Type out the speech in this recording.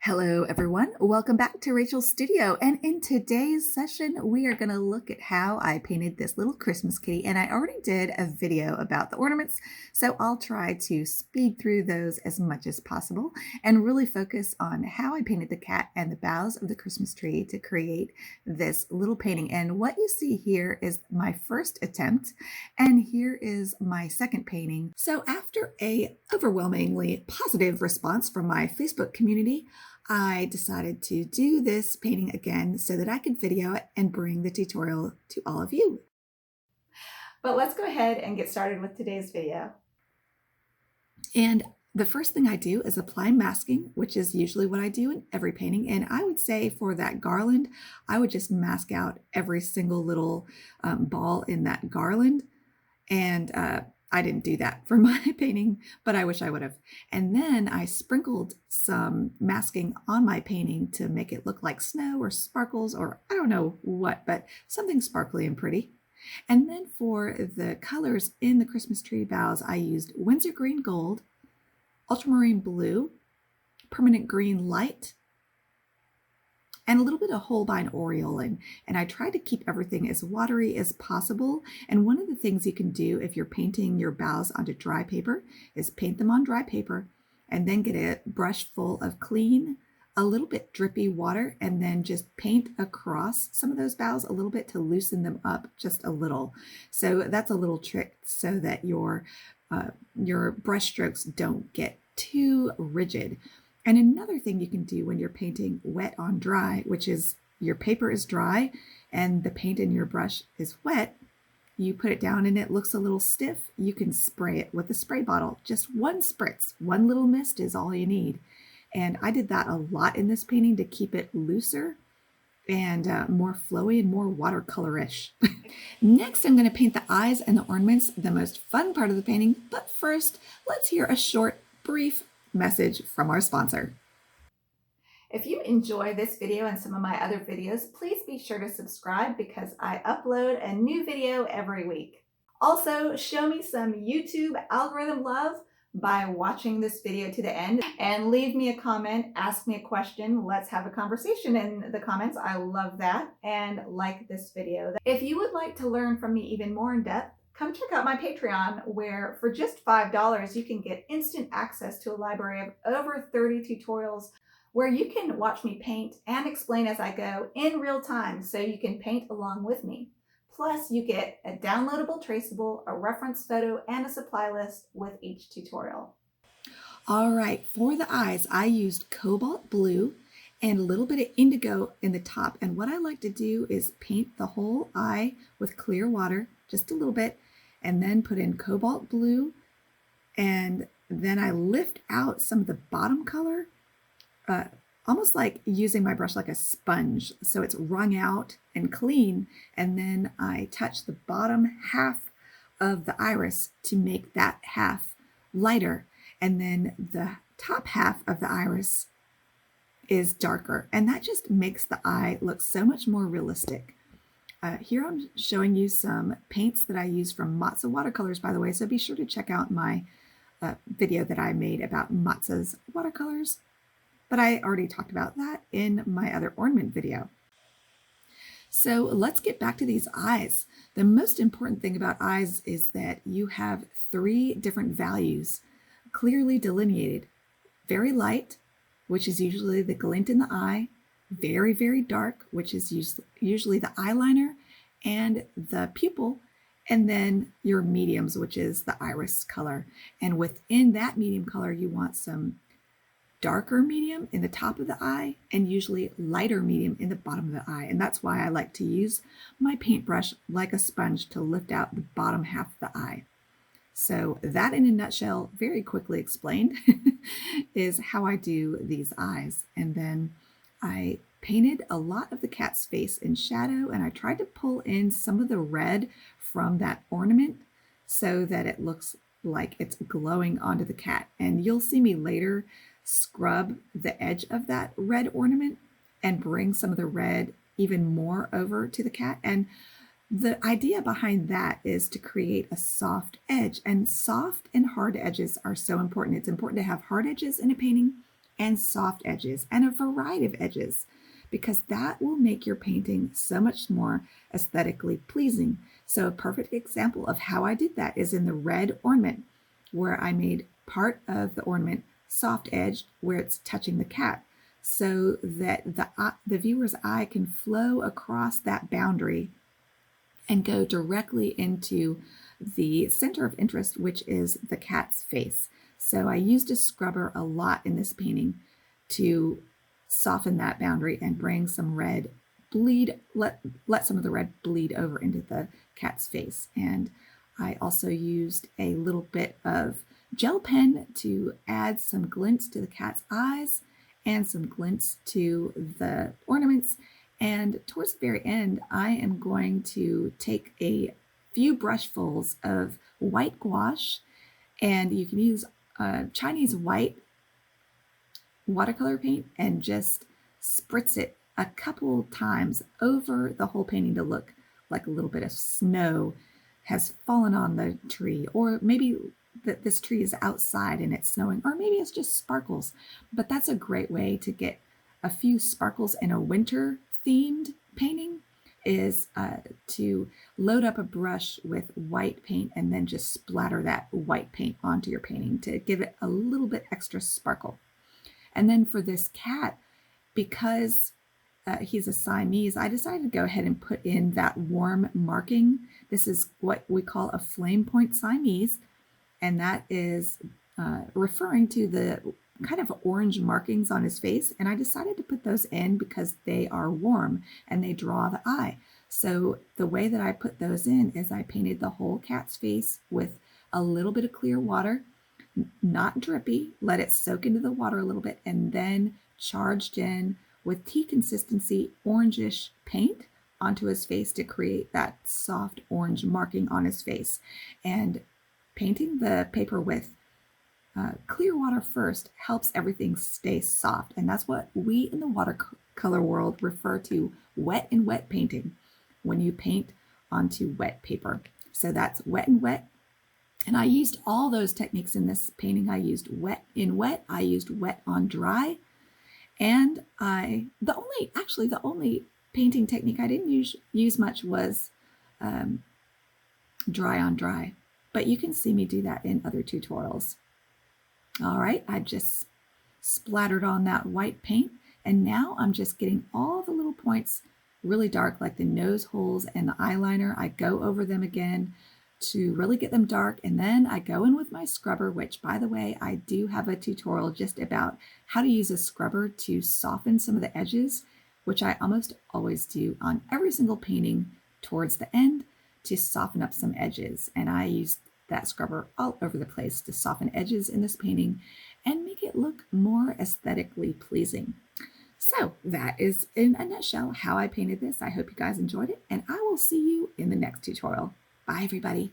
Hello, everyone. Welcome back to Rachel's Studio. And in today's session, we are going to look at how I painted this little Christmas kitty. And I already did a video about the ornaments, so I'll try to speed through those as much as possible and really focus on how I painted the cat and the boughs of the Christmas tree to create this little painting. And what you see here is my first attempt, and here is my second painting. So after a overwhelmingly positive response from my Facebook community, I decided to do this painting again so that I could video it and bring the tutorial to all of you. But let's go ahead and get started with today's video. And the first thing I do is apply masking, which is usually what I do in every painting. And I would say for that garland, I would just mask out every single little ball in that garland. And I didn't do that for my painting, but I wish I would have. And then I sprinkled some masking on my painting to make it look like snow or sparkles or I don't know what, but something sparkly and pretty. And then for the colors in the Christmas tree boughs, I used Windsor Green Gold, Ultramarine Blue, Permanent Green Light, and a little bit of Holbein Aureolin. And I try to keep everything as watery as possible. And one of the things you can do if you're painting your boughs onto dry paper is paint them on dry paper and then get a brush full of clean, a little bit drippy water, and then just paint across some of those boughs a little bit to loosen them up just a little. So that's a little trick so that your brush strokes don't get too rigid. And another thing you can do when you're painting wet on dry, which is your paper is dry and the paint in your brush is wet, you put it down and it looks a little stiff, you can spray it with a spray bottle. Just one spritz, one little mist is all you need. And I did that a lot in this painting to keep it looser and more flowy and more watercolorish. Next, I'm going to paint the eyes and the ornaments, the most fun part of the painting. But first, let's hear a short, brief message from our sponsor. If you enjoy this video and some of my other videos, please be sure to subscribe because I upload a new video every week. Also, show me some YouTube algorithm love by watching this video to the end and leave me a comment, ask me a question. Let's have a conversation in the comments. I love that. And like this video. If you would like to learn from me even more in depth, come check out my Patreon, where for just $5, you can get instant access to a library of over 30 tutorials where you can watch me paint and explain as I go in real time so you can paint along with me. Plus, you get a downloadable traceable, a reference photo, and a supply list with each tutorial. All right, for the eyes, I used cobalt blue and a little bit of indigo in the top. And what I like to do is paint the whole eye with clear water, just a little bit, and then put in cobalt blue, and then I lift out some of the bottom color, almost like using my brush like a sponge, so it's wrung out and clean, and then I touch the bottom half of the iris to make that half lighter, and then the top half of the iris is darker, and that just makes the eye look so much more realistic. Here I'm showing you some paints that I use from Matza watercolors, by the way, so be sure to check out my video that I made about Matza's watercolors. But I already talked about that in my other ornament video. So let's get back to these eyes. The most important thing about eyes is that you have 3 different values clearly delineated. Very light, which is usually the glint in the eye. Very, very dark, which is usually the eyeliner and the pupil, and then your mediums, which is the iris color. And within that medium color, you want some darker medium in the top of the eye and usually lighter medium in the bottom of the eye. And that's why I like to use my paintbrush like a sponge to lift out the bottom half of the eye. So that in a nutshell, very quickly explained, is how I do these eyes. And then I painted a lot of the cat's face in shadow, and I tried to pull in some of the red from that ornament so that it looks like it's glowing onto the cat. And you'll see me later scrub the edge of that red ornament and bring some of the red even more over to the cat. And the idea behind that is to create a soft edge, and soft and hard edges are so important. It's important to have hard edges in a painting and soft edges and a variety of edges, because that will make your painting so much more aesthetically pleasing. So a perfect example of how I did that is in the red ornament, where I made part of the ornament soft edged where it's touching the cat, so that the viewer's eye can flow across that boundary and go directly into the center of interest, which is the cat's face. So I used a scrubber a lot in this painting to soften that boundary and bring some red bleed, let some of the red bleed over into the cat's face. And I also used a little bit of gel pen to add some glints to the cat's eyes and some glints to the ornaments. And towards the very end, I am going to take a few brushfuls of white gouache, and you can use Chinese white watercolor paint and just spritz it a couple times over the whole painting to look like a little bit of snow has fallen on the tree, or maybe that this tree is outside and it's snowing, or maybe it's just sparkles. But that's a great way to get a few sparkles in a winter themed painting, is to load up a brush with white paint and then just splatter that white paint onto your painting to give it a little bit extra sparkle. And then for this cat, because he's a Siamese, I decided to go ahead and put in that warm marking. This is what we call a flame point Siamese, and that is referring to the kind of orange markings on his face. And I decided to put those in because they are warm and they draw the eye. So the way that I put those in is I painted the whole cat's face with a little bit of clear water, not drippy, let it soak into the water a little bit, and then charged in with tea consistency orangish paint onto his face to create that soft orange marking on his face. And painting the paper with clear water first helps everything stay soft. And that's what we in the watercolor world refer to wet and wet painting, when you paint onto wet paper. So that's wet and wet. And I used all those techniques in this painting. I used wet in wet, I used wet on dry, and the only painting technique I didn't use much was dry on dry. But you can see me do that in other tutorials. All right, I just splattered on that white paint, and now I'm just getting all the little points really dark, like the nose holes and the eyeliner. I go over them again to really get them dark, and then I go in with my scrubber, which, by the way, I do have a tutorial just about how to use a scrubber to soften some of the edges, which I almost always do on every single painting towards the end to soften up some edges. And I use that scrubber all over the place to soften edges in this painting and make it look more aesthetically pleasing. So that is, in a nutshell, how I painted this. I hope you guys enjoyed it, and I will see you in the next tutorial. Bye, everybody.